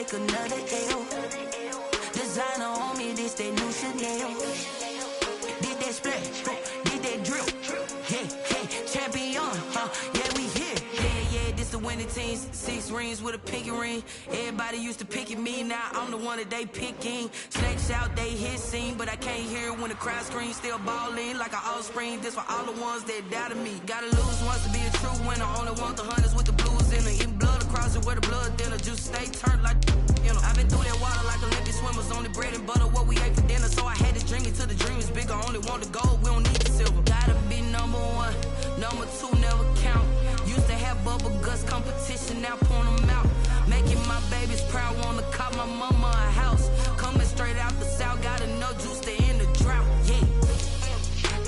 take another L. Designer on me, this that new Chanel. Did that splash, did that drip. Yeah, champion, yeah, we here. Yeah, this the winning teams. 6 rings with a pinky ring. Everybody used to pick at me, now I'm the one that they picking. Snakes out, they hit scene, but I can't hear it when the crowd screams. Still ballin' like an offspring. This for all the ones that doubted me. Gotta lose once to be a true winner. Only want the hunters with the blues in it. Eating blood across it where the blood thinner. Juice stay turned like, you know. I've been through that water like Olympic swimmers. Only bread and butter, what we ate for dinner. So I had to drink it till the dream is bigger. Only want the gold, we don't need the silver. Gotta be number 1, number 2 never count. Used to have bubble guts competition, now point them out. Making my babies proud, wanna cop my mama a house. Coming straight out the south, got enough juice to end the drought. Yeah,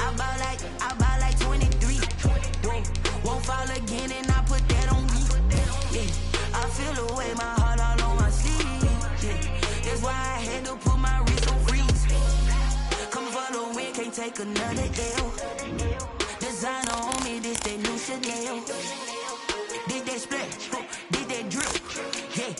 I buy like 23. Whoa, won't fall again, and I put that on me. Yeah, I feel the way, my heart all on my sleeve. Yeah, that's why I had to put my wrist on freeze. Coming for the win, can't take another L. Designer on me, this that new Chanel. Did that splash, did that drip. Yeah,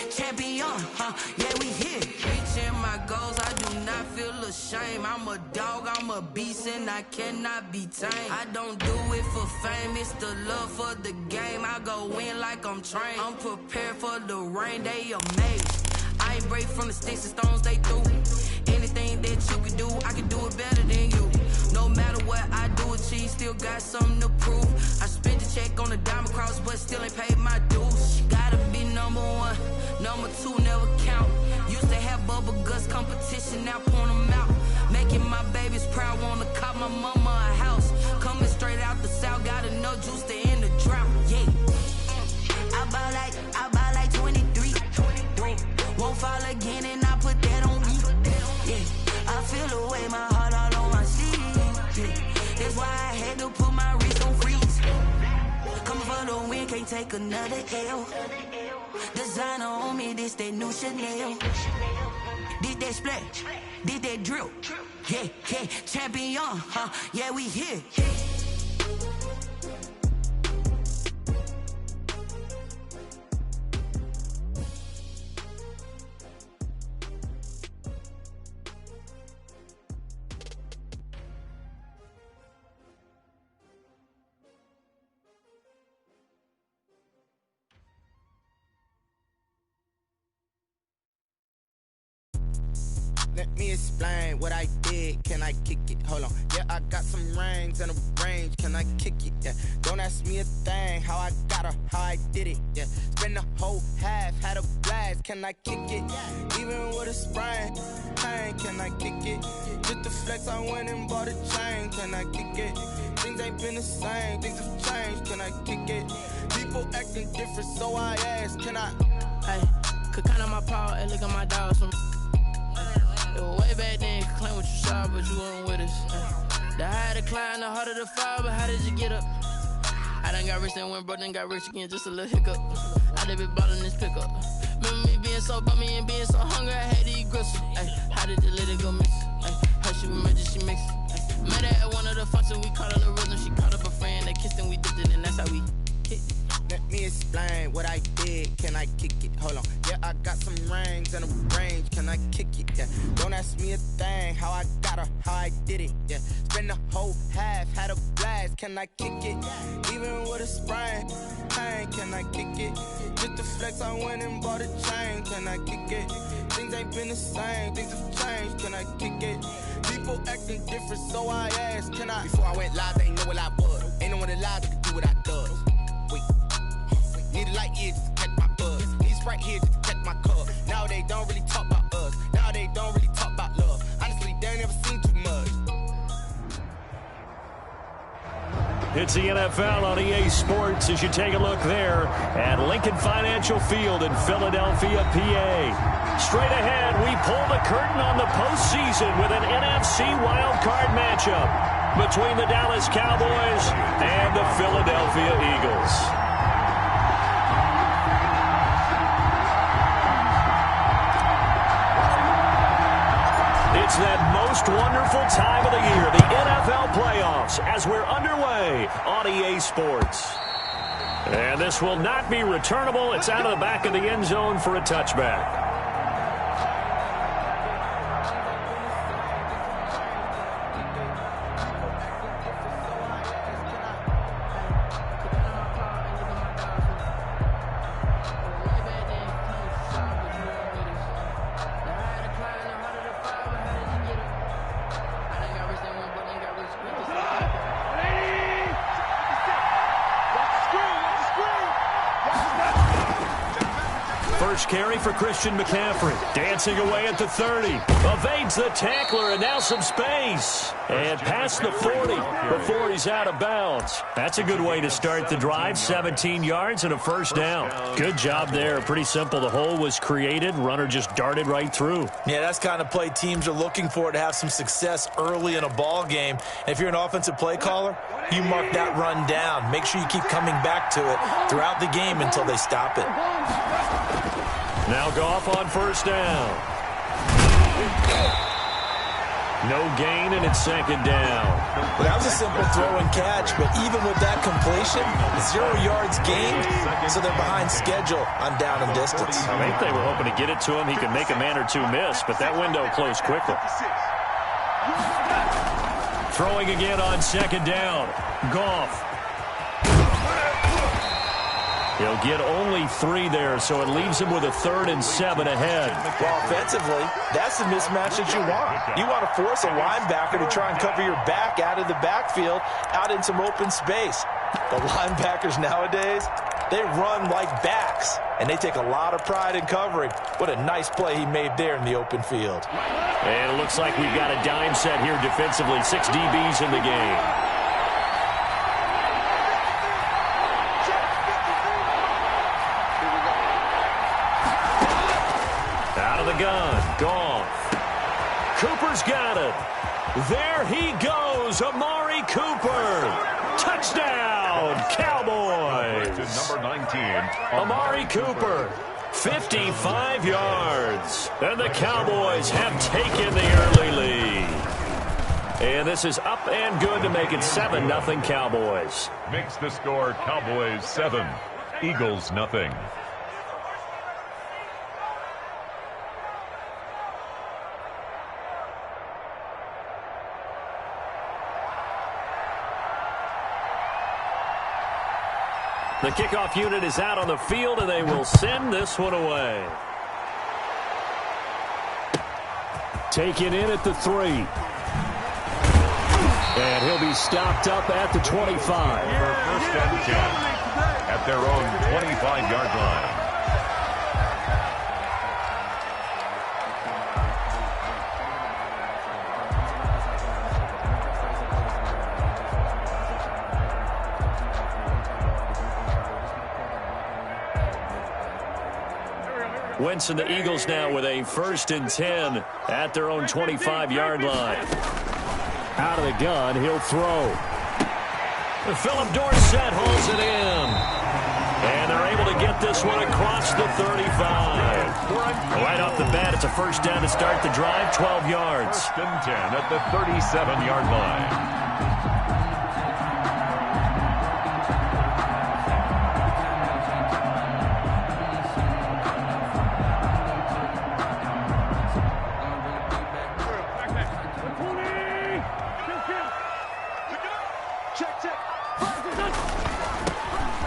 champion, yeah, we here. Reaching my goals, I do not feel ashamed. I'm a dog, I'm a beast, and I cannot be tamed. I don't do it for fame, it's the love for the game. I go in like I'm trained. I'm prepared for the rain, they amazed. I ain't break from the sticks and stones they threw. Anything that you can do, I can do it better than you. No matter what I do, achieve, still got something to prove. I spent the check on the diamond cross, but still ain't paid my dues. Gotta be number 1, number 2 never count. Used to have bubble guts competition, now point them out. Making my babies proud, wanna cop my mama a house. Coming straight out the south, got enough juice to end the drought. Yeah, I buy like 23. Won't fall again, and I put that on me. Yeah, I feel the way, my heart all on my sleeve. Yeah, that's why I had to put my wrist on freeze. Coming for the win, can't take another L. Designer on me, this that new Chanel. Did that splash, did that drip. Yeah, champion, yeah, we here. Let me explain what I did. Can I kick it? Hold on. Yeah, I got some rings and a range. Can I kick it? Yeah. Don't ask me a thing. How I got her, how I did it. Yeah. Spend the whole half, had a blast. Can I kick it? Even with a sprain, pain. Can I kick it? Just the flex, I went and bought a chain. Can I kick it? Things ain't been the same. Things have changed. Can I kick it? People acting different, so I ask. Can I? Hey, could count on my power and look at my dogs from. Way back then, you could claim what you saw, but you weren't with us. The higher the climb, the harder the fall, but how did you get up? I done got rich and went broke, then got rich again, just a little hiccup. I done been ballin' this pickup. Remember me being so bummy and being so hungry, I had to eat gristle. How did you let it go miss? How she emergency mix? Met her at one of the functions, we caught on the rhythm. She caught up a friend, they kissed and we dipped it, and that's how we hit. Let me explain what I did. Can I kick it? Hold on. Yeah, I got some rings and a range. Can I kick it? Yeah. Don't ask me a thing. How I got her, how I did it. Yeah. Spend the whole half, had a blast. Can I kick it? Even with a sprain, pain. Can I kick it? Just the flex, I went and bought a chain. Can I kick it? Things ain't been the same. Things have changed. Can I kick it? People acting different, so I asked. Can I? Before I went live, they ain't know what I was. Ain't no one alive that could do what I does. Wait. Need a light here just to catch my buzz. Need Sprite here just to catch my cup. Now they don't really talk about us. Now they don't really talk about love. Honestly, they ain't never seen too much. It's the NFL on EA Sports as you take a look there at Lincoln Financial Field in Philadelphia, PA. Straight ahead, we pull the curtain on the postseason with an NFC wildcard matchup between the Dallas Cowboys and the Philadelphia Eagles. It's that most wonderful time of the year, the NFL playoffs, as we're underway on EA Sports. And this will not be returnable. It's out of the back of the end zone for a touchback. First carry for Christian McCaffrey. Dancing away at the 30. Evades the tackler and now some space. And past the 40 before he's out of bounds. That's a good way to start the drive. 17 yards and a first down. Good job there. Pretty simple. The hole was created. Runner just darted right through. Yeah, that's the kind of play teams are looking for to have some success early in a ball game. And if you're an offensive play caller, you mark that run down. Make sure you keep coming back to it throughout the game until they stop it. Now Goff on first down. No gain, and it's second down. Well, that was a simple throw and catch, but even with that completion, 0 yards gained, so they're behind schedule on down and distance. I think they were hoping to get it to him. He could make a man or two miss, but that window closed quickly. Throwing again on second down. Goff. He'll get only 3 there, so it leaves him with a 3rd and 7 ahead. Well, offensively, that's the mismatch that you want. You want to force a linebacker to try and cover your back out of the backfield, out in some open space. The linebackers nowadays, they run like backs, and they take a lot of pride in covering. What a nice play he made there in the open field. And it looks like we've got a dime set here defensively. 6 DBs in the game. Gun, Goff. Cooper's got it. There he goes, Amari Cooper. Touchdown, Cowboys. Number 19. Amari Cooper, 55 yards. And the Cowboys have taken the early lead. And this is up and good to make it 7-0 Cowboys. Makes the score Cowboys 7, Eagles 0. The kickoff unit is out on the field, and they will send this one away. Taken in at the 3. And he'll be stopped up at the 25. First and 10 at their own 25-yard line. Wentz and the Eagles now with a 1st and 10 at their own 25-yard line. Out of the gun, he'll throw. Philip Dorsett holds it in. And they're able to get this one across the 35. Right off the bat, it's a first down to start the drive, 12 yards. 1st and 10 at the 37-yard line.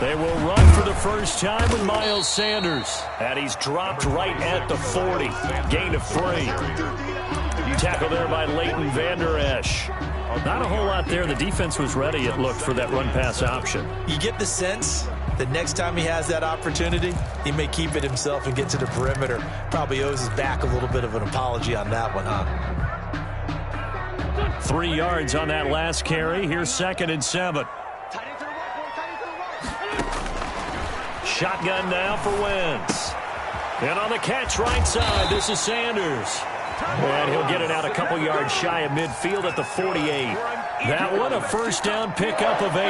They will run for the first time with Miles Sanders. And he's dropped right at the 40. Gain of 3. Tackle there by Leighton Vander Esch. Not a whole lot there. The defense was ready, it looked, for that run-pass option. You get the sense that next time he has that opportunity, he may keep it himself and get to the perimeter. Probably owes his back a little bit of an apology on that one, huh? 3 yards on that last carry. Here's 2nd and 7. Shotgun now for Wentz. And on the catch right side, this is Sanders. And he'll get it out a couple yards shy of midfield at the 48. That one, a first down pickup of 8.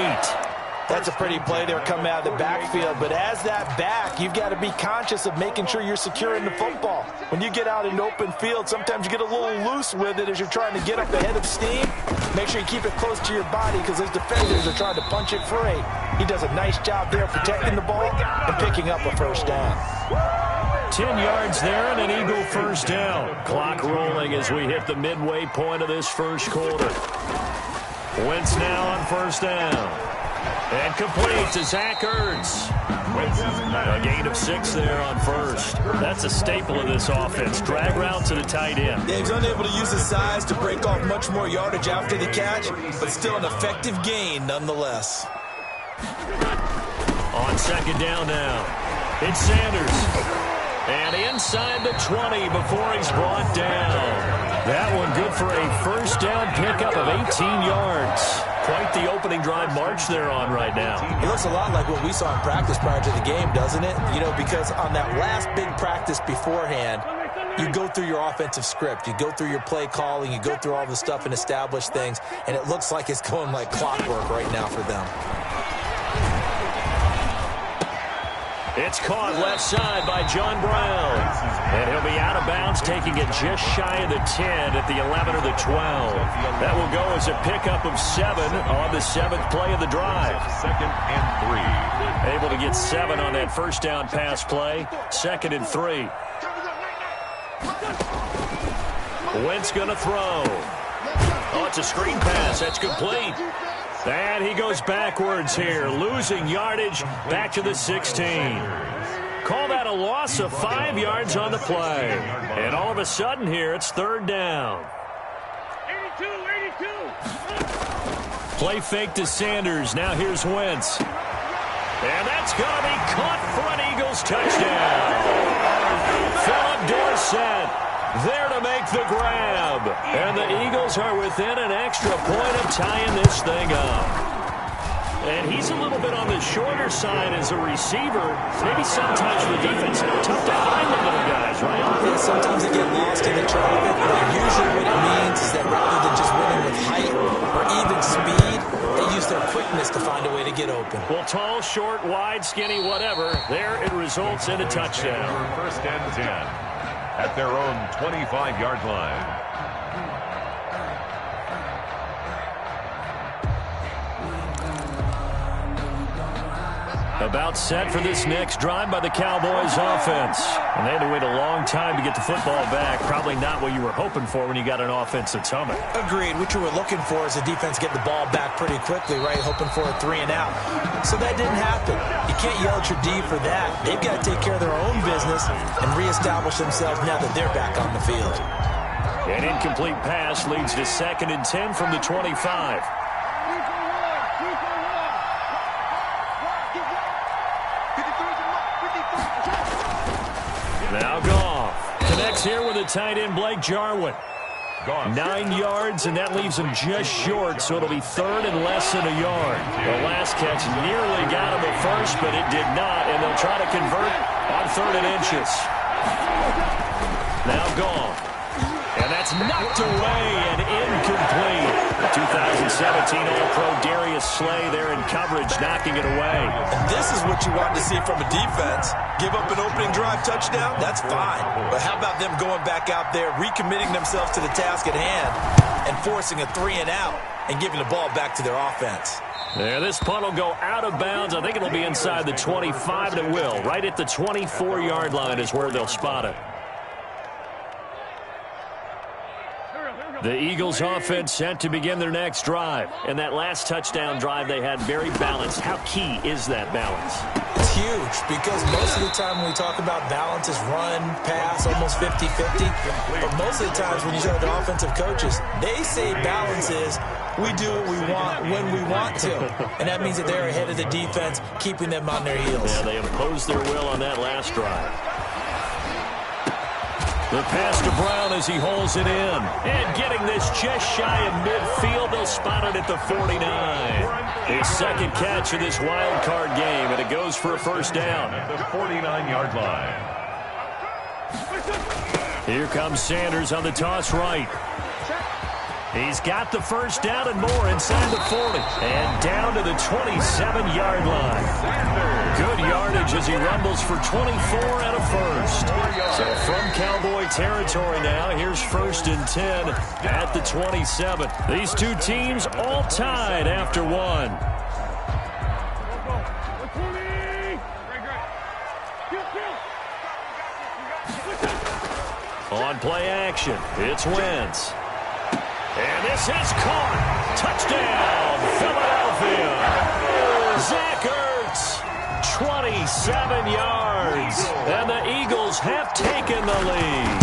That's a pretty play there coming out of the backfield. But as that back, you've got to be conscious of making sure you're securing the football. When you get out in open field, sometimes you get a little loose with it as you're trying to get up ahead of steam. Make sure you keep it close to your body because those defenders are trying to punch it free. He does a nice job there protecting the ball and picking up a first down. 10 yards there and an Eagle first down. Clock rolling as we hit the midway point of this first quarter. Wentz now on first down. And complete to Zach Ertz. A gain of 6 there on first. That's a staple of this offense. Drag route to the tight end. Yeah, he's unable to use his size to break off much more yardage after the catch, but still an effective gain nonetheless. On second down now, it's Sanders. And inside the 20 before he's brought down. That one good for a first down pickup of 18 yards. Quite the opening drive march they're on right now. It looks a lot like what we saw in practice prior to the game, doesn't it? You know, because on that last big practice beforehand, you go through your offensive script. You go through your play calling. You go through all the stuff and establish things. And it looks like it's going like clockwork right now for them. It's caught left side by John Brown. And he'll be out of bounds, taking it just shy of the 10 at the 11 or the 12. That will go as a pickup of 7 on the 7th play of the drive. 2nd and 3. Able to get 7 on that first down pass play. 2nd and 3. Wentz going to throw. Oh, it's a screen pass. That's complete. And he goes backwards here, losing yardage back to the 16. Call that a loss of 5 yards on the play. And all of a sudden here, it's third down. 82. Play fake to Sanders. Now here's Wentz. And that's going to be caught for an Eagles touchdown. Philip Dorsett there to make the grab. And the Eagles are within an extra point of tying this thing up. And he's a little bit on the shorter side as a receiver. Maybe sometimes for the defense, tough to find the little guys, right? Yeah, sometimes they get lost in the traffic, but usually what it means is that rather than just winning with height or even speed, they use their quickness to find a way to get open. Well, tall, short, wide, skinny, whatever, there it results in a touchdown. 1st and 10 at their own 25-yard line. About set for this next drive by the Cowboys offense. And they had to wait a long time to get the football back. Probably not what you were hoping for when you got an offense that's humming. Agreed. What you were looking for is the defense get the ball back pretty quickly, right? Hoping for a 3 and out. So that didn't happen. You can't yell at your D for that. They've got to take care of their own business and reestablish themselves now that they're back on the field. An incomplete pass leads to 2nd and 10 from the 25. Now Goff connects here with the tight end Blake Jarwin. 9 yards, and that leaves him just short, so it'll be 3rd and less than a yard. The last catch nearly got him at first, but it did not, and they'll try to convert on 3rd and inches. Now Goff. And that's knocked away and incomplete. 2017 All-Pro Darius Slay there in coverage, knocking it away. And this is what you want to see from a defense. Give up an opening drive touchdown, that's fine. But how about them going back out there, recommitting themselves to the task at hand, and forcing a 3 and out, and giving the ball back to their offense. Yeah, this punt will go out of bounds. I think it'll be inside the 25, and it will. Right at the 24-yard line is where they'll spot it. The Eagles offense set to begin their next drive. And that last touchdown drive they had very balanced. How key is that balance? It's huge because most of the time when we talk about balance is run, pass, almost 50-50. But most of the times when you talk to offensive coaches, they say balance is we do what we want when we want to. And that means that they're ahead of the defense, keeping them on their heels. Yeah, they imposed their will on that last drive. The pass to Brown as he holds it in. And getting this just shy of midfield, they'll spot it at the 49. His 2nd catch of this wild card game, and it goes for a first down. At the 49-yard line. Here comes Sanders on the toss right. He's got the first down and more inside the 40. And down to the 27-yard line. Good yardage as he rumbles for 24 and a first. So from Cowboy territory now, here's 1st and 10 at the 27. These two teams all tied after one. On play action, it's Wentz. And this is caught. Touchdown, Philadelphia. Zach Ertz, 27 yards. And the Eagles have taken the lead.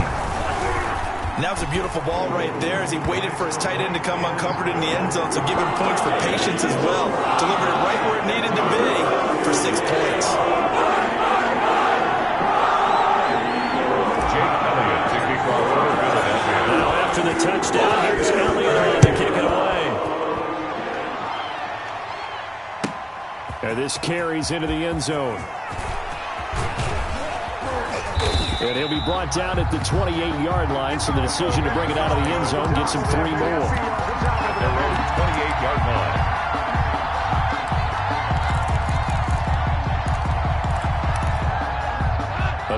And that was a beautiful ball right there as he waited for his tight end to come uncovered in the end zone, so give him points for patience as well. Delivered it right where it needed to be for 6 points. Now after the touchdown, here's Elliott to kick it away. And this carries into the end zone. And he'll be brought down at the 28-yard line, so the decision to bring it out of the end zone gets him 3 more. Their own 28-yard line.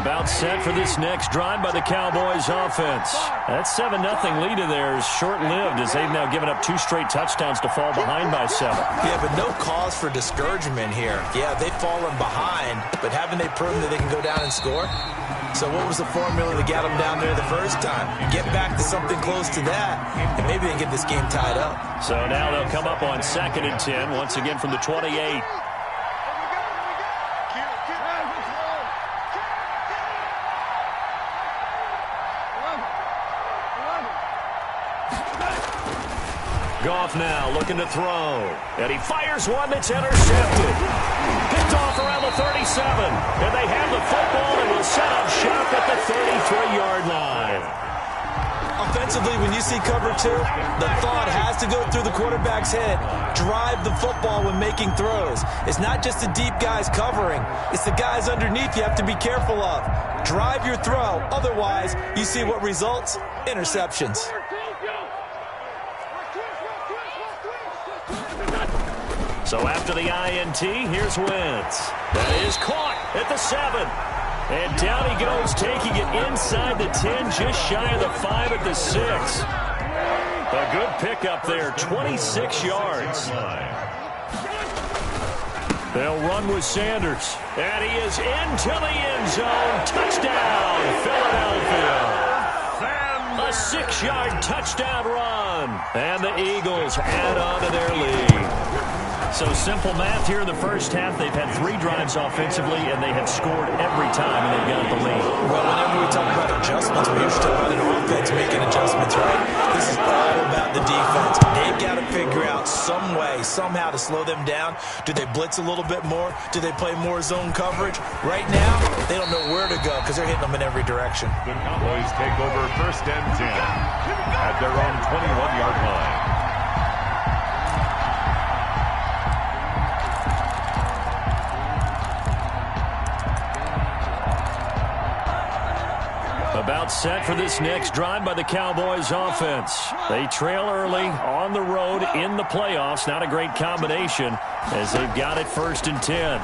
About set for this next drive by the Cowboys offense. That 7-0 lead of theirs short-lived as they've now given up 2 straight touchdowns to fall behind by 7. Yeah, but no cause for discouragement here. Yeah, they've fallen behind, but haven't they proven that they can go down and score? So what was the formula that got them down there the first time? Get back to something close to that, and maybe they get this game tied up. So now they'll come up on 2nd and 10, once again from the 28. Goff now looking to throw. And he fires one that's intercepted. Picked off around the 37. And they have the football and will set up shop at the 33-yard line. Offensively, when you see cover 2, the thought has to go through the quarterback's head. Drive the football when making throws. It's not just the deep guys covering. It's the guys underneath you have to be careful of. Drive your throw. Otherwise, you see what results? Interceptions. So after the INT, here's Wentz. That is caught at the 7. And down he goes, taking it inside the 10, just shy of the 5 at the 6. A good pickup there, 26 yards. They'll run with Sanders. And he is into the end zone. Touchdown, Philadelphia. A 6-yard touchdown run. And the Eagles add on to their lead. So simple math here in the first half. They've had 3 drives offensively, and they have scored every time, and they've got the lead. Well, whenever we talk about adjustments, we usually talk about an offense making adjustments, right? This is all about the defense. They've got to figure out some way, somehow to slow them down. Do they blitz a little bit more? Do they play more zone coverage? Right now, they don't know where to go because they're hitting them in every direction. The Cowboys take over 1st and 10 at their own 21-yard line. About set for this next drive by the Cowboys offense. They trail early on the road in the playoffs. Not a great combination as they've got it 1st and 10.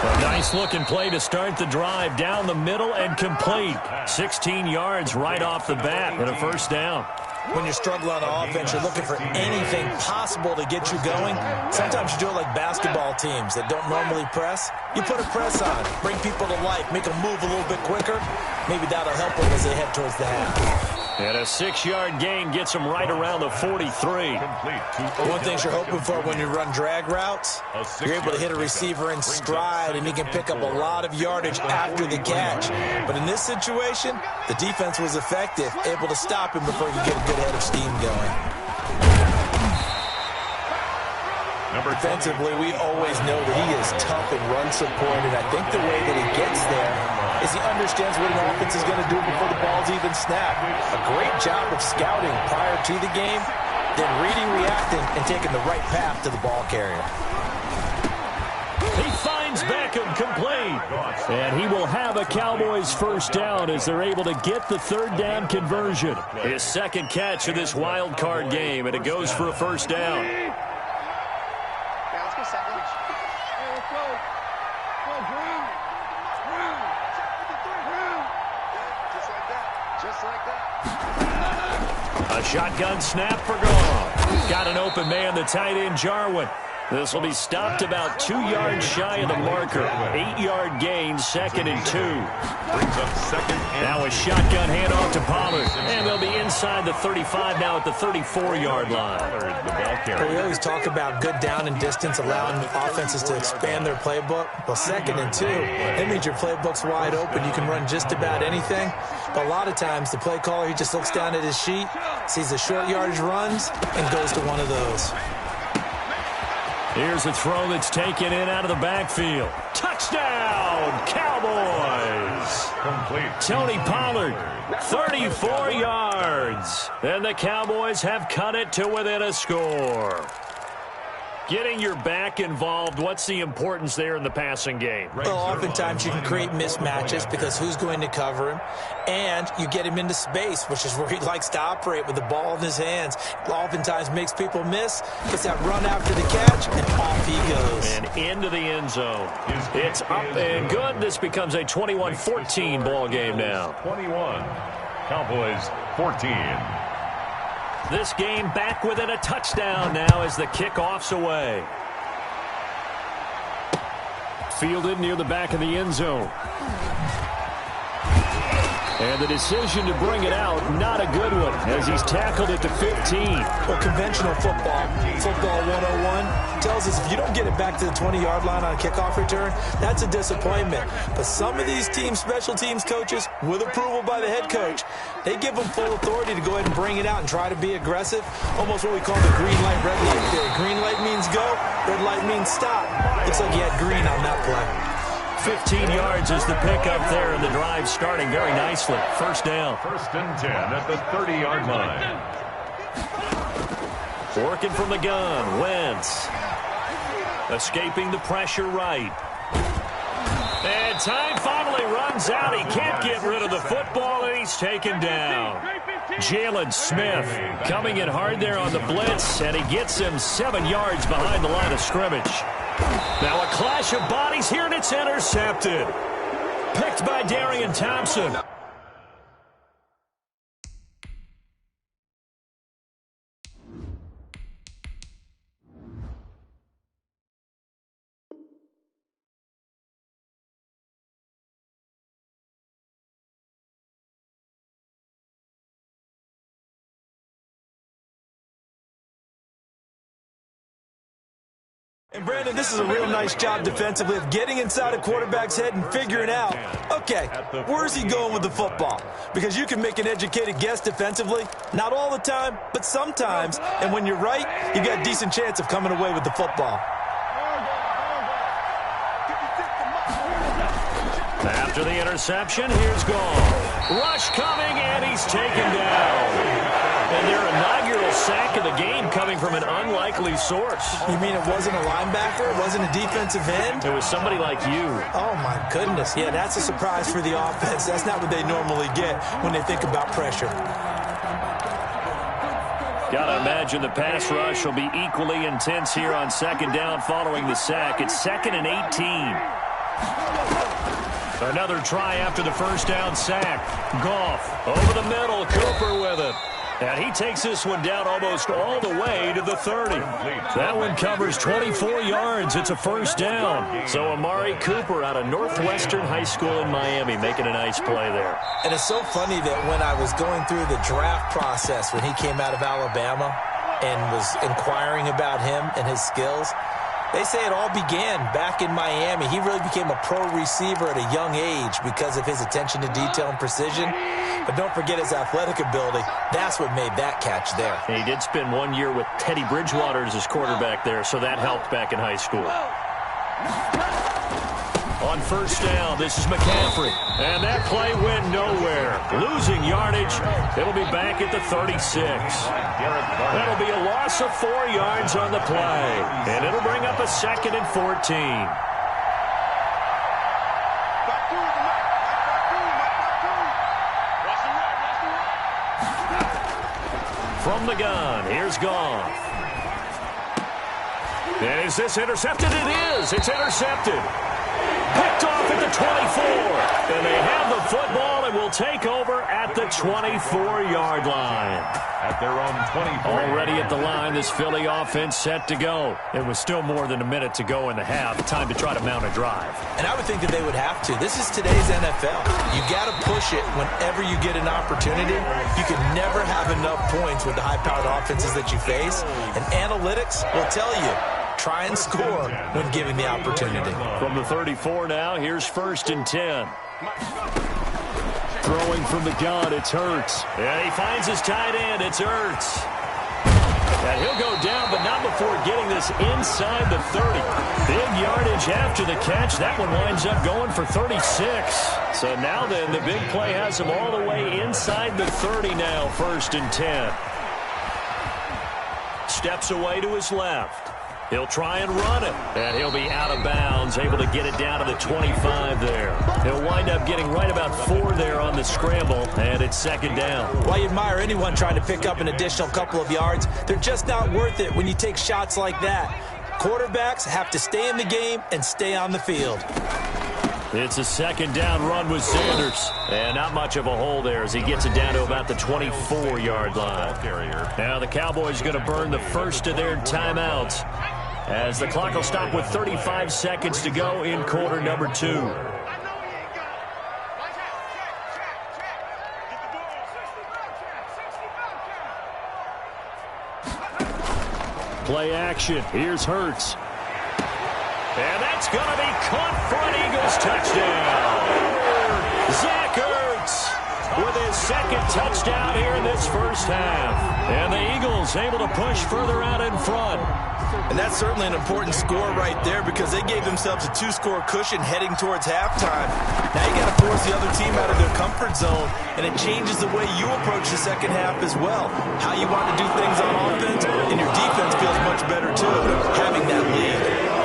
A nice looking play to start the drive down the middle and complete. 16 yards right off the bat and a 1st down. When you're struggling on offense, you're looking for anything possible to get you going. Sometimes you do it like basketball teams that don't normally press. You put a press on, bring people to life, make them move a little bit quicker. Maybe that'll help them as they head towards the half. And a 6-yard gain gets them right around the 43. One thing you're hoping for when you run drag routes, you're able to hit a receiver in stride, and he can pick up a lot of yardage after the catch. But in this situation, the defense was effective, able to stop him before you get a good head of steam going. Defensively, we always know that he is tough in run support, and I think the way that he gets there is he understands what an offense is going to do before the ball's even snapped. A great job of scouting prior to the game, then reading, reacting, and taking the right path to the ball carrier. He finds Beckham complete. And he will have a Cowboys 1st down as they're able to get the 3rd down conversion. His 2nd catch of this wild card game, and it goes for a 1st down. A shotgun snap for Goff. Got an open man, the tight end, Jarwin. This will be stopped about 2 yards shy of the marker. 8-yard gain, 2nd and 2. Brings up 2nd and Now a shotgun handoff to Pollard. And they'll be inside the 35 now at the 34-yard line. the ball carrier. We always talk about good down and distance, allowing offenses to expand their playbook. Well, 2nd and 2, that means your playbook's wide open. You can run just about anything. But a lot of times, the play caller, he just looks down at his sheet, sees the short yardage runs, and goes to one of those. Here's a throw that's taken in out of the backfield. Touchdown, Cowboys! Complete. Tony Pollard, 34 yards. And the Cowboys have cut it to within a score. Getting your back involved, what's the importance there in the passing game? Well, oftentimes you can create mismatches because who's going to cover him, and you get him into space, which is where he likes to operate with the ball in his hands. Oftentimes makes people miss, gets that run after the catch, and off he goes. And into the end zone. It's up and good. This becomes a 21-14 ball game now. 21. Cowboys 14. This game back within a touchdown now as the kickoff's away. Fielded near the back of the end zone. And the decision to bring it out, not a good one, as he's tackled at the 15. Well, conventional football 101, tells us if you don't get it back to the 20-yard line on a kickoff return, that's a disappointment. But some of these teams, special teams coaches, with approval by the head coach, they give them full authority to go ahead and bring it out and try to be aggressive, almost what we call the green light, red light theory. Green light means go, red light means stop. Looks like he had green on that play. 15 yards is the pickup there, and the drive starting very nicely. First down. 1st and 10 at the 30-yard line. Working from the gun, Wentz. Escaping the pressure right. And time finally runs out. He can't get rid of the football, and he's taken down. Jalen Smith coming in hard there on the blitz, and he gets him 7 yards behind the line of scrimmage. Now a clash of bodies here, and it's intercepted. Picked by Darian Thompson. And, Brandon, this is a real nice job defensively of getting inside a quarterback's head and figuring out, okay, where's he going with the football? Because you can make an educated guess defensively, not all the time, but sometimes. And when you're right, you've got a decent chance of coming away with the football. After the interception, here's Gall. Rush coming, and he's taken down. And their inaugural sack of the game coming from an unlikely source. You mean it wasn't a linebacker? It wasn't a defensive end? It was somebody like you. Oh, my goodness. Yeah, that's a surprise for the offense. That's not what they normally get when they think about pressure. Gotta imagine the pass rush will be equally intense here on 2nd down following the sack. It's 2nd and 18. Another try after the first down sack. Goff over the middle, Cooper with it. And he takes this one down almost all the way to the 30. That one covers 24 yards. It's a first down. So Amari Cooper out of Northwestern High School in Miami making a nice play there. And it's so funny that when I was going through the draft process when he came out of Alabama and was inquiring about him and his skills, they say it all began back in Miami. He really became a pro receiver at a young age because of his attention to detail and precision. But don't forget his athletic ability. That's what made that catch there. And he did spend 1 year with Teddy Bridgewater as his quarterback there, so that helped back in high school. On first down, this is McCaffrey. And that play went nowhere. Losing yardage. It'll be back at the 36. That'll be a loss of 4 yards on the play. And it'll bring up a 2nd and 14. From the gun, here's Goff. Is this intercepted? It is. It's intercepted. Picked off at the 24. And they have the football and will take over at the 24-yard line. At their own 24. Already at the line, this Philly offense set to go. It was still more than a minute to go in the half. Time to try to mount a drive. And I would think that they would have to. This is today's NFL. You got to push it whenever you get an opportunity. You can never have enough points with the high-powered offenses that you face. And analytics will tell you, try and score when given the opportunity. From the 34 now, here's 1st and 10. Throwing from the gun, it's Hurts. And he finds his tight end, it's Hurts. And he'll go down, but not before getting this inside the 30. Big yardage after the catch. That one winds up going for 36. So now then, the big play has him all the way inside the 30 now, 1st and 10. Steps away to his left. He'll try and run it, and he'll be out of bounds, able to get it down to the 25 there. He'll wind up getting right about 4 there on the scramble, and it's 2nd down. While you admire anyone trying to pick up an additional couple of yards, they're just not worth it when you take shots like that. Quarterbacks have to stay in the game and stay on the field. It's a 2nd down run with Sanders. And not much of a hole there as he gets it down to about the 24-yard line. Now the Cowboys going to burn the first of their timeouts, as the clock will stop with 35 seconds to go in quarter number 2. Play action. Here's Hurts. And that's going to be caught for an Eagles touchdown. Zach Ertz with his 2nd touchdown here in this first half. And the Eagles able to push further out in front. And that's certainly an important score right there, because they gave themselves a 2-score cushion heading towards halftime. Now you got to force the other team out of their comfort zone, and it changes the way you approach the second half as well. How you want to do things on offense, and your defense feels much better too, having that lead.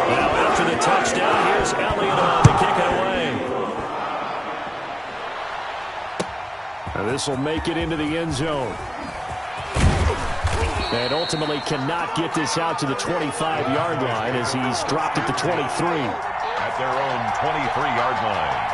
Now after the touchdown, here's Elliott on to kick it away. And this will make it into the end zone. And ultimately cannot get this out to the 25-yard line as he's dropped at the 23. At their own 23-yard line.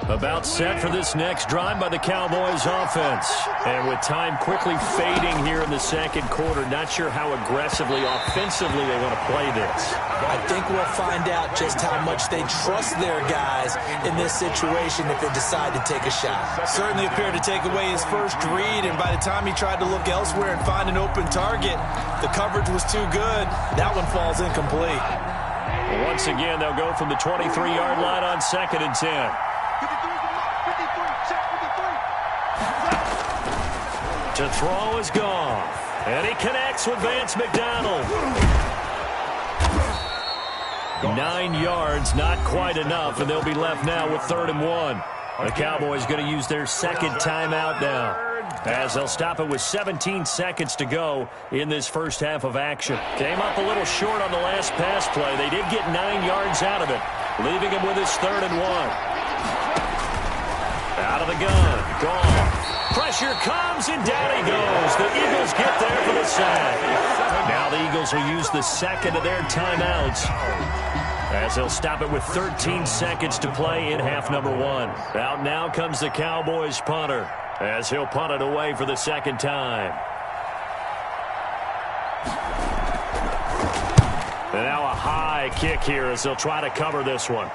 About set for this next drive by the Cowboys offense. And with time quickly fading here in the 2nd quarter, not sure how aggressively, offensively they want to play this. I think we'll find out just how much they trust their guys in this situation if they decide to take a shot. Certainly appeared to take away his first read, and by the time he tried to look elsewhere and find an open target, the coverage was too good. That one falls incomplete. Once again, they'll go from the 23-yard line on 2nd and 10. To throw is gone. And he connects with Vance McDonald. 9 yards, not quite enough, and they'll be left now with 3rd and 1. The Cowboys going to use their 2nd timeout now, as they'll stop it with 17 seconds to go in this first half of action. Came up a little short on the last pass play. They did get 9 yards out of it, leaving him with his 3rd and 1. Out of the gun, gone. Pressure comes, and down he goes. The Eagles get there for the sack. Now the Eagles will use the 2nd of their timeouts, as they'll stop it with 13 seconds to play in half number 1. Out now comes the Cowboys punter, as he'll punt it away for the 2nd time. And now a high kick here as they'll try to cover this one.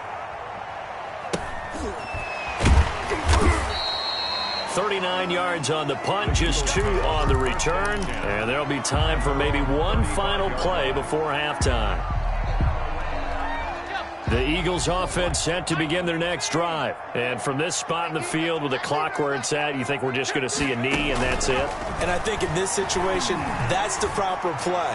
39 yards on the punt, just 2 on the return. And there'll be time for maybe one final play before halftime. The Eagles offense set to begin their next drive. And from this spot in the field with the clock where it's at, you think we're just going to see a knee and that's it? And I think in this situation, that's the proper play.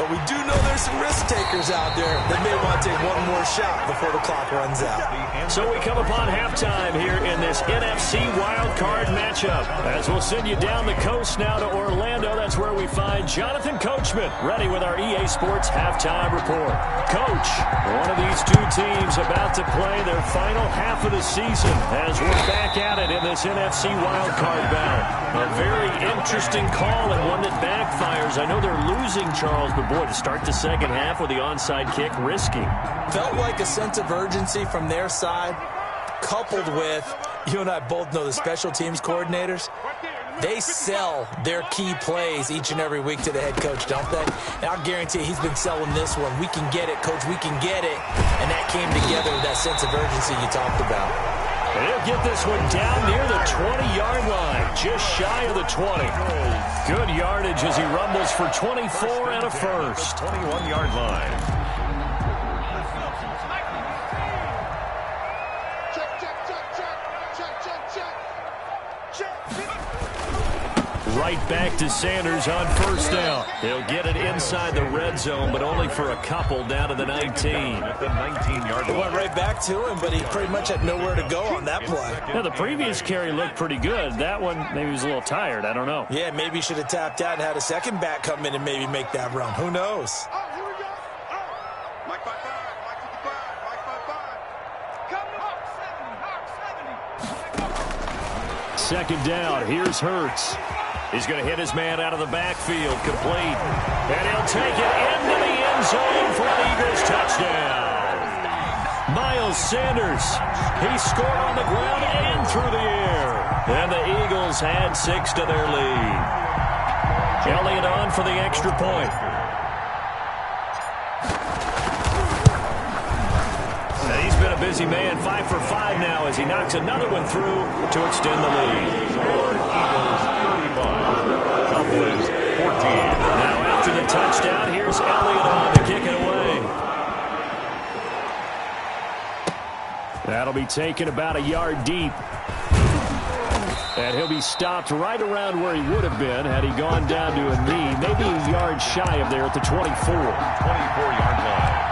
But we do know there's some risk takers out there that may want to take one more shot before the clock runs out. So we come upon halftime here in this NFC wildcard matchup. As we'll send you down the coast now to Orlando. That's where we find Jonathan Coachman ready with our EA Sports halftime report. Coach, one of these two teams about to play their final half of the season as we're back at it in this NFC wildcard battle. A very interesting call and one that backfires. I know they're losing, Charles, but boy, to start the second half with the onside kick, risky. Felt like a sense of urgency from their side, coupled with, you and I both know the special teams coordinators, they sell their key plays each and every week to the head coach, don't they? And I'll guarantee he's been selling this one. We can get it, coach, we can get it. And that came together with that sense of urgency you talked about. And he'll get this one down near the 20-yard line, just shy of the 20. Good yardage as he rumbles for 24 and a first. 21-yard line. Right back to Sanders on first down. He'll get it inside the red zone, but only for a couple down to the 19. At the 19-yard It line. went right back to him, but he pretty much had nowhere to go on that play. Now, the previous carry looked pretty good. That one, maybe he was a little tired. I don't know. Yeah, maybe he should have tapped out and had a second back come in and maybe make that run. Who knows? Here we go. Mike 55, Mike 55, Mike 55. Come to Hawk 70, Hawk 70. Second down. Here's Hurts. He's going to hit his man out of the backfield, complete. And he'll take it into the end zone for an Eagles touchdown. Miles Sanders, he scored on the ground and through the air. And the Eagles add 6 to their lead. Elliott on for the extra point. And he's been a busy man, 5 for 5 now as he knocks another one through to extend the lead. Cowboys 14. Now after the touchdown, here's Elliott on to kick it away. That'll be taken about a yard deep. And he'll be stopped right around where he would have been had he gone down to a knee. Maybe a yard shy of there at the 24. 24-yard line.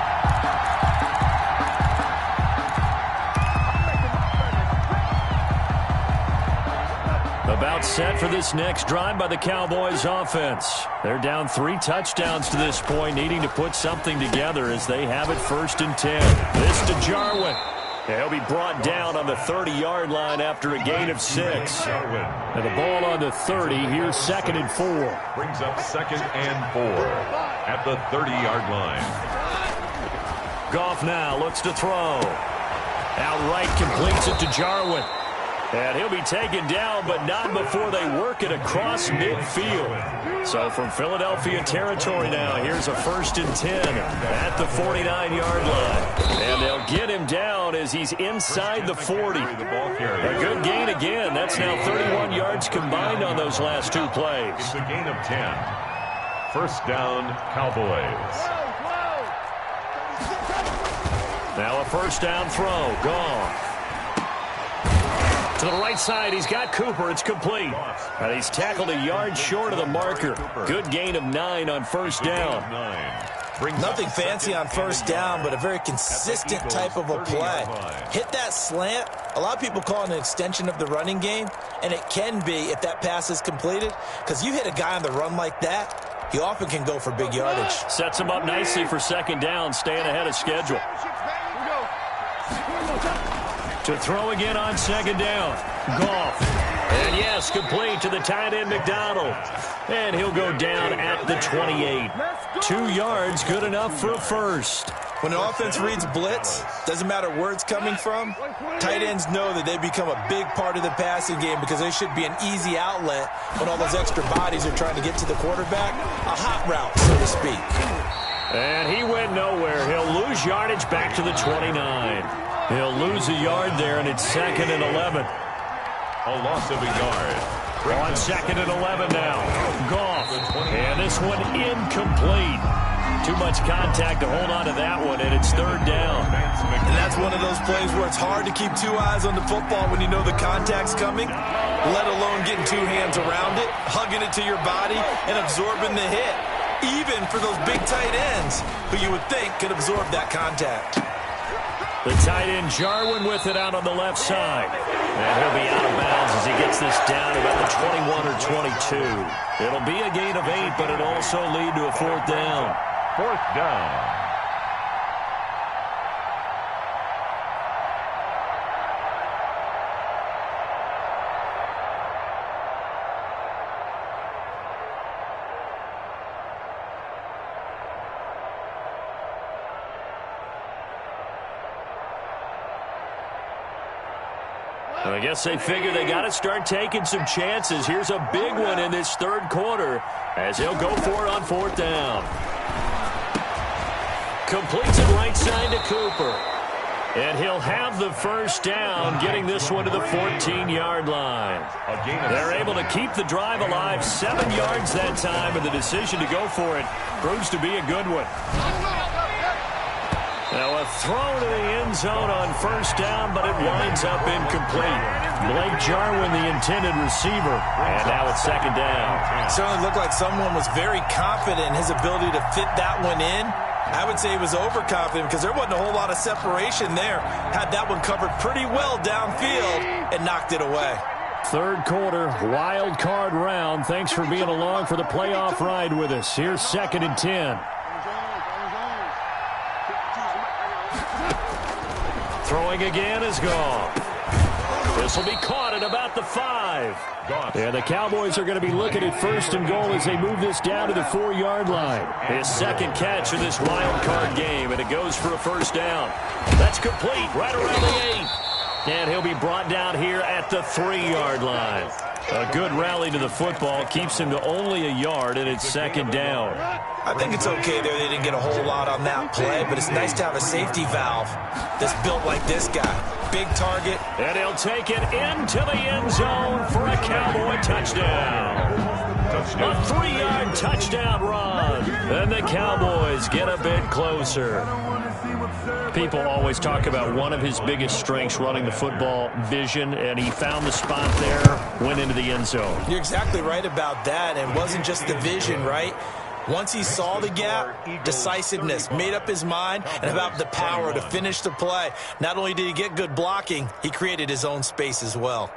About set for this next drive by the Cowboys offense. They're down 3 touchdowns to this point, needing to put something together as they have it 1st and 10. This to Jarwin. He'll be brought down on the 30-yard line after a gain of 6. And the ball on the 30, here's 2nd and 4. Brings up 2nd and 4 at the 30-yard line. Goff now looks to throw. Outright completes it to Jarwin. And he'll be taken down, but not before they work it across midfield. So from Philadelphia territory now, here's a 1st and 10 at the 49-yard line. And they'll get him down as he's inside the 40. A good gain again. That's now 31 yards combined on those last 2 plays. It's a gain of 10. First down, Cowboys. Now a first down throw. Goff. To the right side, he's got Cooper. It's complete. And he's tackled a yard short of the marker. Good gain of 9 on first down. Nothing fancy on first down, but a very consistent type of a play. Hit that slant. A lot of people call it an extension of the running game, and it can be if that pass is completed, because you hit a guy on the run like that, he often can go for big yardage. Sets him up nicely for second down, staying ahead of schedule. To throw again on second down. Goff. And yes, complete to the tight end McDonald. And he'll go down at the 28. 2 yards, good enough for a first. When an offense reads blitz, doesn't matter where it's coming from, tight ends know that they become a big part of the passing game because they should be an easy outlet when all those extra bodies are trying to get to the quarterback. A hot route, so to speak. And he went nowhere. He'll lose yardage back to the 29. He'll lose a yard there, and it's 2nd and 11. A loss of a yard. On 2nd and 11 now. Goff. And this one incomplete. Too much contact to hold on to that one, and it's 3rd down. And that's one of those plays where it's hard to keep 2 eyes on the football when you know the contact's coming, let alone getting 2 hands around it, hugging it to your body, and absorbing the hit. even for those big tight ends who you would think could absorb that contact. The tight end Jarwin with it out on the left side. And he'll be out of bounds as he gets this down about the 21 or 22. It'll be a gain of 8, but it'll also lead to a 4th down. 4th down. I guess they figure they got to start taking some chances. Here's a big one in this 3rd quarter as he'll go for it on 4th down. Completes it right side to Cooper. And he'll have the 1st down, getting this one to the 14-yard line. They're able to keep the drive alive, 7 yards that time, and the decision to go for it proves to be a good one. Now a throw to the end zone on 1st down, but it winds up incomplete. Blake Jarwin, the intended receiver, and now it's 2nd down. It certainly looked like someone was very confident in his ability to fit that one in. I would say he was overconfident because there wasn't a whole lot of separation there. Had that one covered pretty well downfield and knocked it away. 3rd quarter, wild card round. Thanks for being along for the playoff ride with us. Here's 2nd and 10. Throwing again is gone. This will be caught at about the 5. And the Cowboys are going to be looking at 1st and goal as they move this down to the 4-yard line. His 2nd catch of this wild card game, and it goes for a 1st down. That's complete right around the 8. And he'll be brought down here at the 3-yard line. A good rally to the football keeps him to only a yard, and it's 2nd down. I think it's okay there. They didn't get a whole lot on that play, but it's nice to have a safety valve that's built like this guy. Big target. And he'll take it into the end zone for a Cowboy touchdown. A 3-yard touchdown run. And the Cowboys get a bit closer. People always talk about one of his biggest strengths running the football, vision, and he found the spot there, went into the end zone. You're exactly right about that, and it wasn't just the vision, right? Once he saw the gap, decisiveness, made up his mind, and about the power to finish the play. Not only did he get good blocking, he created his own space as well.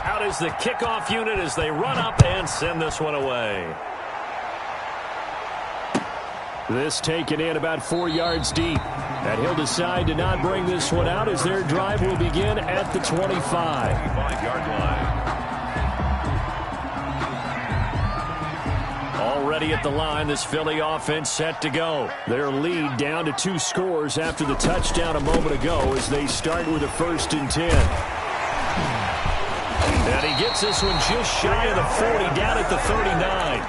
Out is the kickoff unit as they run up and send this one away. This taken in about 4 yards deep. And he'll decide to not bring this one out as their drive will begin at the 25-yard line. Already at the line, this Philly offense set to go. Their lead down to 2 scores after the touchdown a moment ago as they start with a 1st and 10. And he gets this one just shy of the 40, down at the 39.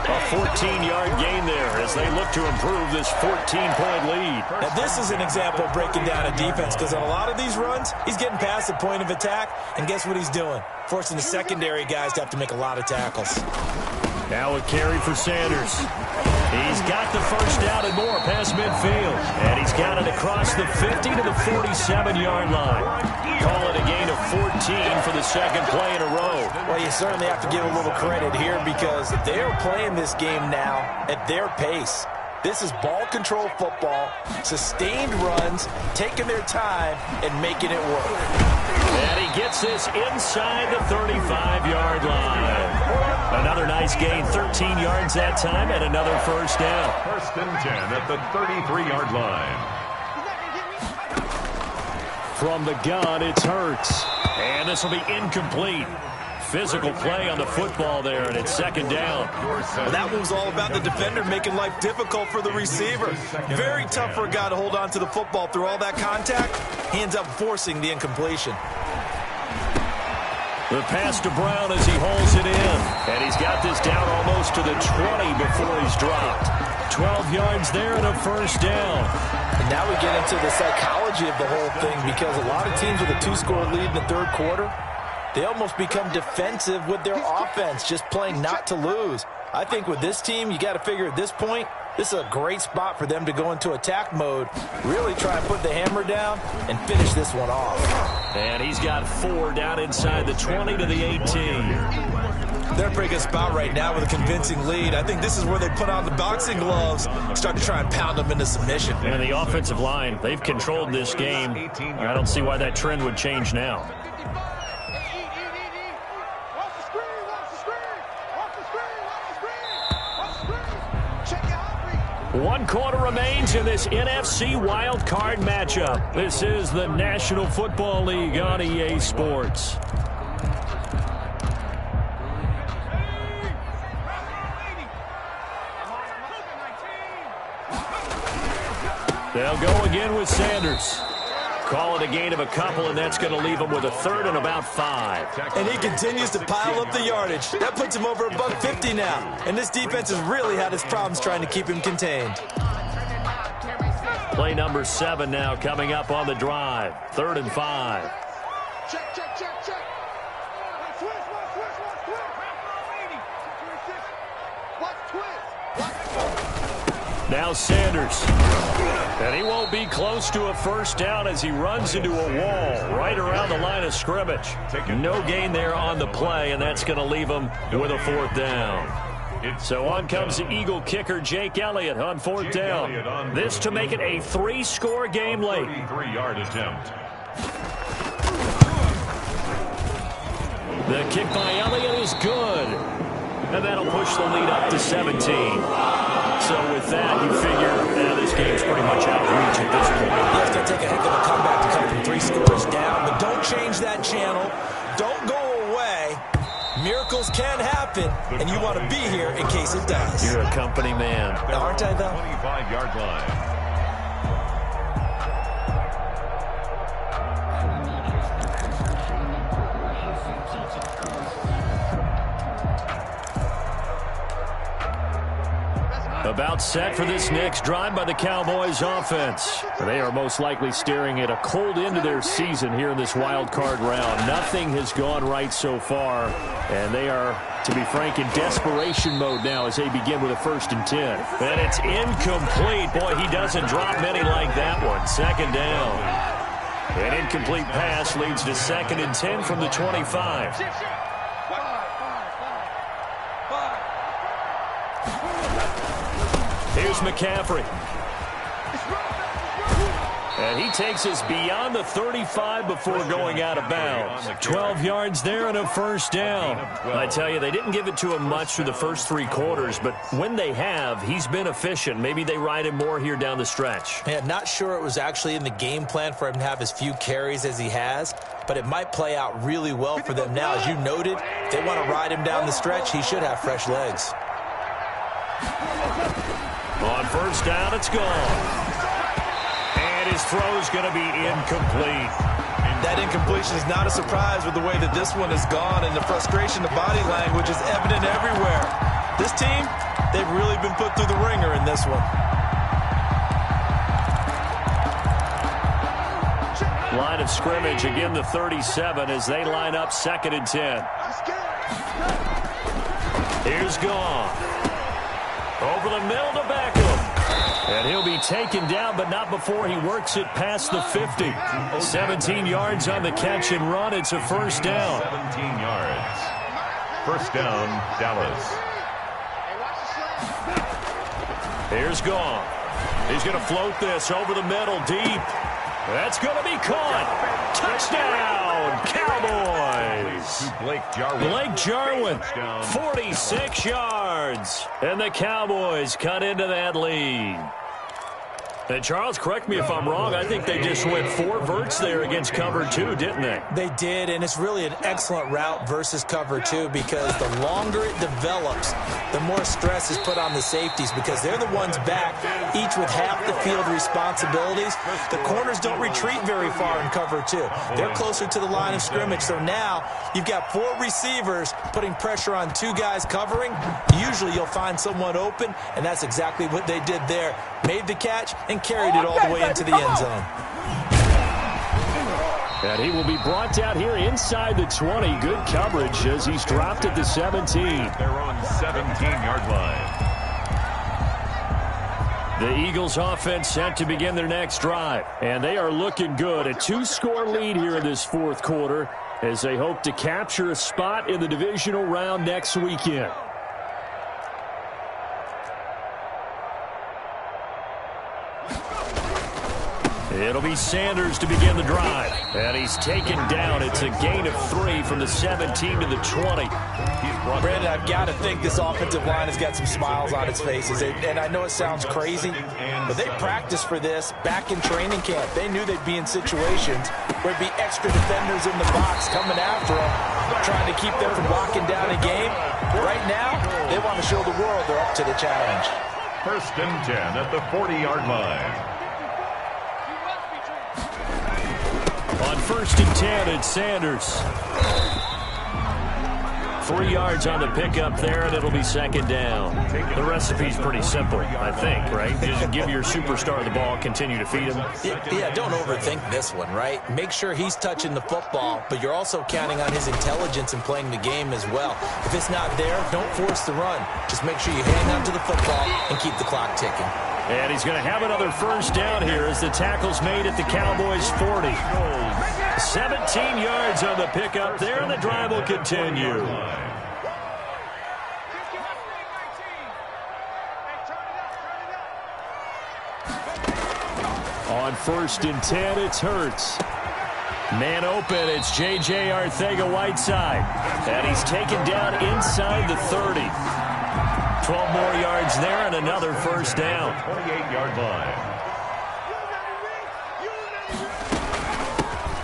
A 14-yard gain there as they look to improve this 14-point lead. Now, this is an example of breaking down a defense because on a lot of these runs, he's getting past the point of attack, and guess what he's doing? Forcing the secondary guys to have to make a lot of tackles. Now a carry for Sanders. He's got the 1st down and more past midfield. And he's got it across the 50 to the 47-yard line. Call it a gain of 14 for the 2nd play in a row. Well, you certainly have to give a little credit here because they're playing this game now at their pace. This is ball control football, sustained runs, taking their time, and making it work. And he gets this inside the 35-yard line. Another nice gain, 13 yards that time, and another 1st down. 1st and 10 at the 33-yard line. From the gun, it's Hurts. And this will be incomplete. Physical play on the football there, and it's 2nd down. Well, that was all about the defender making life difficult for the receiver. Very tough for a guy to hold on to the football through all that contact. He ends up forcing the incompletion. The pass to Brown as he holds it in. And he's got this down almost to the 20 before he's dropped. 12 yards there and a 1st down. And now we get into the psychology of the whole thing because a lot of teams with a 2-score lead in the 3rd quarter, they almost become defensive with their offense, just playing not to lose. I think with this team, you got to figure at this point, This is a great spot for them to go into attack mode, really try and put the hammer down and finish this one off. And he's got 4 down inside the 20 to the 18. They're in a pretty good spot right now with a convincing lead. I think this is where they put on the boxing gloves, start to try and pound them into submission. And the offensive line, they've controlled this game. I don't see why that trend would change now. One quarter remains in this NFC Wild Card matchup. This is the National Football League on EA Sports. They'll go again with Sanders. Call it a gain of a couple, and that's going to leave him with a 3rd and about 5. And he continues to pile up the yardage. That puts him over $150 now. And this defense has really had its problems trying to keep him contained. Play number 7 now coming up on the drive. 3rd and 5. Check, check, check, check. Now Sanders. And he won't be close to a 1st down as he runs into a wall right around the line of scrimmage. No gain there on the play, and that's going to leave him with a 4th down. So on comes the Eagle kicker Jake Elliott on 4th down. This to make it a 3-score game late. 33-yard attempt. The kick by Elliott is good. And that'll push the lead up to 17. So with that, you figure this game's pretty much out of reach at this point. Yeah, it's going to take a heck of a comeback to come from 3 scores down. But don't change that channel. Don't go away. Miracles can happen, and you want to be here in case it does. You're a company man. Aren't I, though? 25-yard line. About set for this next drive by the Cowboys offense. They are most likely staring at a cold end to their season here in this wild card round. Nothing has gone right so far, and they are, to be frank, in desperation mode now as they begin with a 1st and 10. And it's incomplete. Boy, he doesn't drop many like that one. 2nd down. An incomplete pass leads to 2nd and 10 from the 25. Here's McCaffrey. And he takes us beyond the 35 before going out of bounds. 12 yards there and a 1st down. I tell you, they didn't give it to him much through the first 3 quarters, but when they have, he's been efficient. Maybe they ride him more here down the stretch. Man, not sure it was actually in the game plan for him to have as few carries as he has, but it might play out really well for them now. As you noted, if they want to ride him down the stretch, he should have fresh legs. On 1st down, it's gone. And his throw's going to be incomplete. That incompletion is not a surprise with the way that this one has gone, and the frustration, the body language is evident everywhere. This team, they've really been put through the ringer in this one. Line of scrimmage, again the 37 as they line up 2nd and 10. Here's Gone. Over the middle to Beckham. And he'll be taken down, but not before he works it past the 50. 17 yards on the catch and run. It's a 1st down. 17 yards. 1st down, Dallas. Here's Gone. He's going to float this over the middle deep. That's going to be caught. Touchdown, Cowboys. Blake Jarwin, 46 yards. And the Cowboys cut into that lead. And Charles, correct me if I'm wrong, I think they just went 4 verts there against cover 2, didn't they? They did, and it's really an excellent route versus cover 2 because the longer it develops, the more stress is put on the safeties because they're the ones back, each with half the field responsibilities. The corners don't retreat very far in cover 2. They're closer to the line of scrimmage, so now you've got 4 receivers putting pressure on 2 guys covering. Usually you'll find someone open, and that's exactly what they did there. Made the catch and carried it all the way into the end zone. And he will be brought down here inside the 20. Good coverage as he's dropped at the 17. They're on 17-yard line. The Eagles offense set to begin their next drive. And they are looking good. A 2-score lead here in this fourth quarter as they hope to capture a spot in the divisional round next weekend. It'll be Sanders to begin the drive. And he's taken down. It's a gain of 3 from the 17 to the 20. Brandon, I've got to think this offensive line has got some smiles on its faces. And I know it sounds crazy, but they practiced for this back in training camp. They knew they'd be in situations where there'd be extra defenders in the box coming after them, trying to keep them from locking down a game. Right now, they want to show the world they're up to the challenge. 1st and 10 at the 40-yard line. On 1st and 10, it's Sanders. 3 yards on the pickup there, and it'll be 2nd down. The recipe's pretty simple, I think, right? Just give your superstar the ball, continue to feed him. Yeah, don't overthink this one, right? Make sure he's touching the football, but you're also counting on his intelligence in playing the game as well. If it's not there, don't force the run. Just make sure you hang on to the football and keep the clock ticking. And he's going to have another 1st down here as the tackle's made at the Cowboys' 40. 17 yards on the pickup there, and the drive will continue. On 1st and 10, it's Hurts. Man open, it's J.J. Arcega-Whiteside. And he's taken down inside the 30. 12 more yards there and another 1st down. 28-yard line.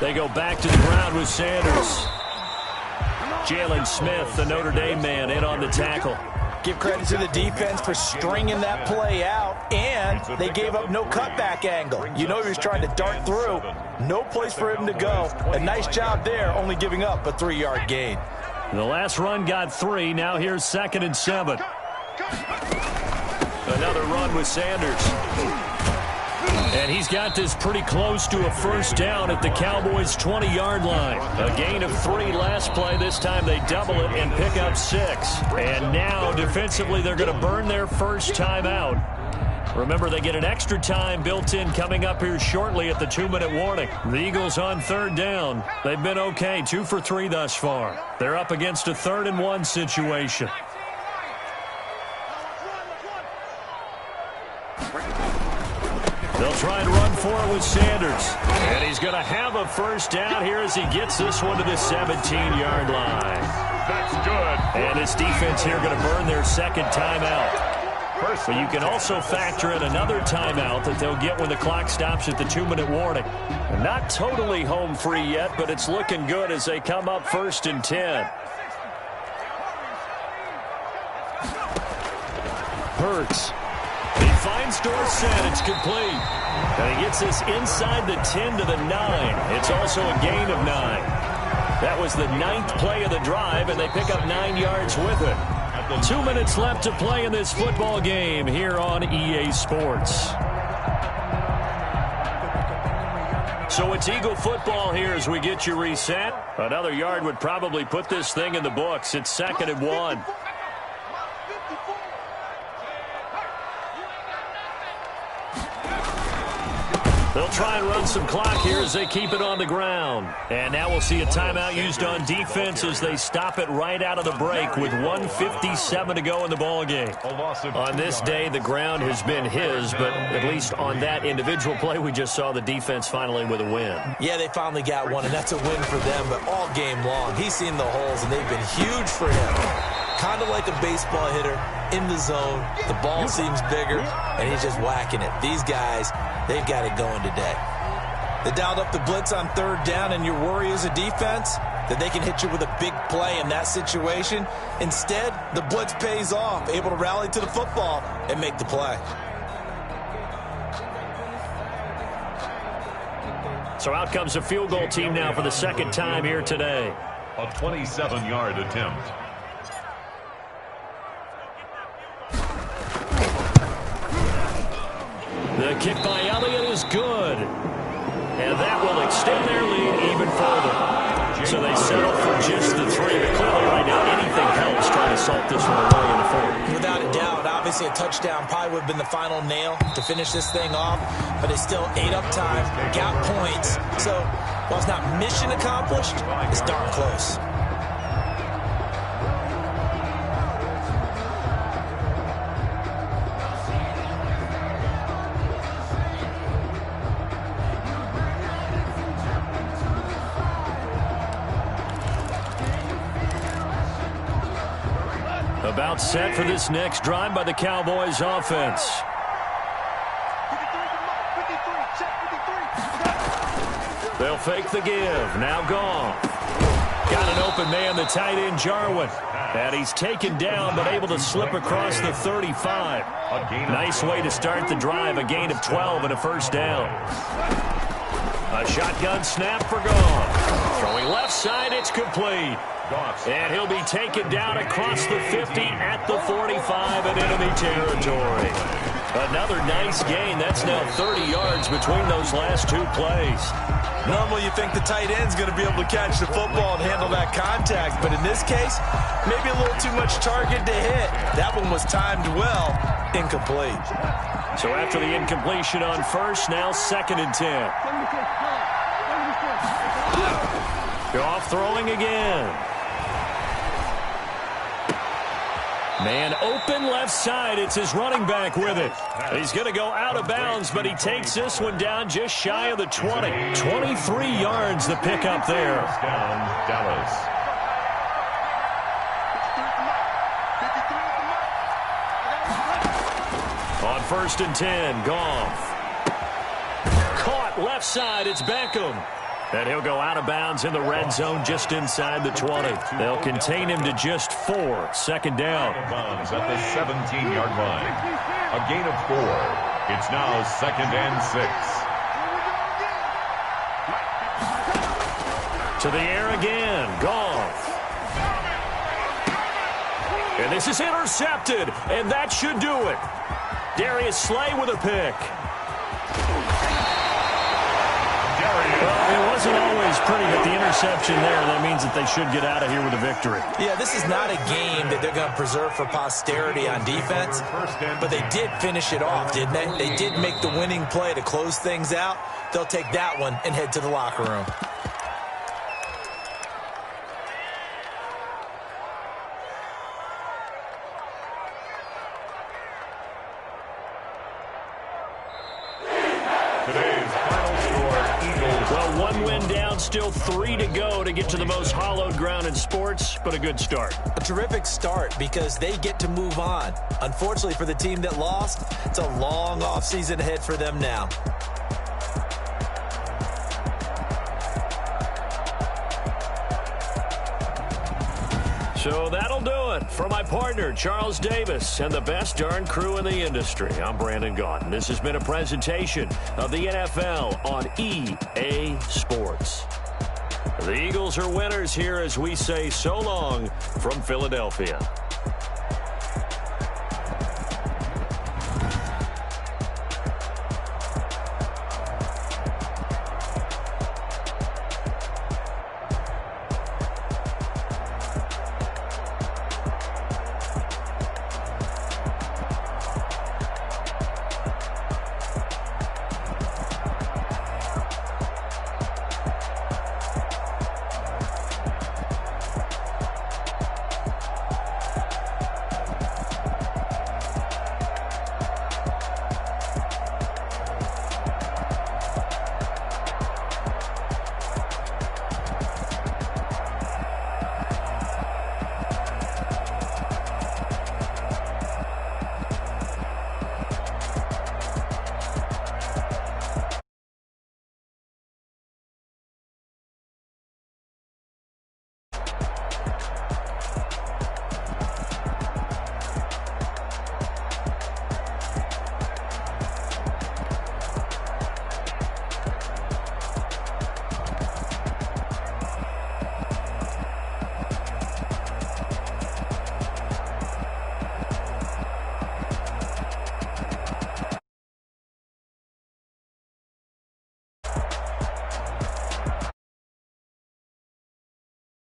They go back to the ground with Sanders. Jalen Smith, the Notre Dame man, in on the tackle. Give credit to the defense for stringing that play out, and they gave up no cutback angle. You know he was trying to dart through. No place for him to go. A nice job there, only giving up a 3-yard gain. The last run got 3. Now here's 2nd and 7. Another run with Sanders. And he's got this pretty close to a 1st down at the Cowboys' 20-yard line. A gain of 3 last play. This time they double it and pick up 6. And now defensively they're going to burn their first timeout. Remember, they get an extra time built in coming up here shortly at the 2-minute warning. The Eagles on 3rd down. They've been okay, 2 for 3 thus far. They're up against a 3rd and 1 situation. They'll try and run for it with Sanders. And he's going to have a 1st down here as he gets this one to the 17-yard line. That's good. And this defense here going to burn their 2nd timeout. But you can also factor in another timeout that they'll get when the clock stops at the 2-minute warning. Not totally home free yet, but it's looking good as they come up 1st and 10. Hurts. He finds Dorsett. It's complete. And he gets this inside the 10 to the 9. It's also a gain of 9. That was the 9th play of the drive, and they pick up 9 yards with it. 2 minutes left to play in this football game here on EA Sports. So it's Eagle football here as we get you reset. Another yard would probably put this thing in the books. It's 2nd and 1. They'll try and run some clock here as they keep it on the ground. And now we'll see a timeout used on defense as they stop it right out of the break with 1:57 to go in the ballgame. On this day, the ground has been his, but at least on that individual play, we just saw the defense finally with a win. Yeah, they finally got one, and that's a win for them, but all game long, he's seen the holes, and they've been huge for him. Kind of like a baseball hitter in the zone. The ball seems bigger, and he's just whacking it. These guys, they've got it going today. They dialed up the blitz on 3rd down, and your worry as a defense that they can hit you with a big play in that situation. Instead, the blitz pays off, able to rally to the football and make the play. So out comes a field goal team now for the 2nd time here today. A 27-yard attempt. The kick by Elliott is good. And that will extend their lead even further. So they settle for just the 3. But clearly right now, anything helps trying to salt this one away in the fourth. Without a doubt, obviously a touchdown probably would have been the final nail to finish this thing off, but it's still ate up time, got points. So while it's not mission accomplished, it's darn close. About set for this next drive by the Cowboys offense. They'll fake the give. Now Goff. Got an open man, the tight end Jarwin. And he's taken down but able to slip across the 35. Nice way to start the drive. A gain of 12 and a first down. A shotgun snap for Goff. Throwing left side, it's complete. And he'll be taken down across the 50 at the 45 in enemy territory. Another nice gain. That's now 30 yards between those last two plays. Normally you think the tight end's going to be able to catch the football and handle that contact, but in this case, maybe a little too much target to hit. That one was timed well, incomplete. So after the incompletion on first, now 2nd and 10. Goff throwing again. Man open left side. It's his running back with it. He's going to go out of bounds, but he takes this one down just shy of the 20. 23 yards the pickup there. Down, Dallas. On 1st and 10, Goff. Caught left side. It's Beckham. And he'll go out of bounds in the red zone just inside the 20. They'll contain him to just 4. 2nd down. Out of bounds at the 17-yard line. A gain of 4. It's now 2nd and 6. To the air again. Goff. And this is intercepted. And that should do it. Darius Slay with a pick. Well, it wasn't always pretty, but the interception there, that means that they should get out of here with a victory. Yeah, this is not a game that they're going to preserve for posterity on defense, but they did finish it off, didn't they? They did make the winning play to close things out. They'll take that one and head to the locker room. Still 3 to go to get to the most hallowed ground in sports, but a good start. A terrific start because they get to move on. Unfortunately for the team that lost, it's a long offseason ahead for them now. So that'll do it for my partner, Charles Davis, and the best darn crew in the industry. I'm Brandon Gaudin. This has been a presentation of the NFL on EA Sports. The Eagles are winners here as we say so long from Philadelphia.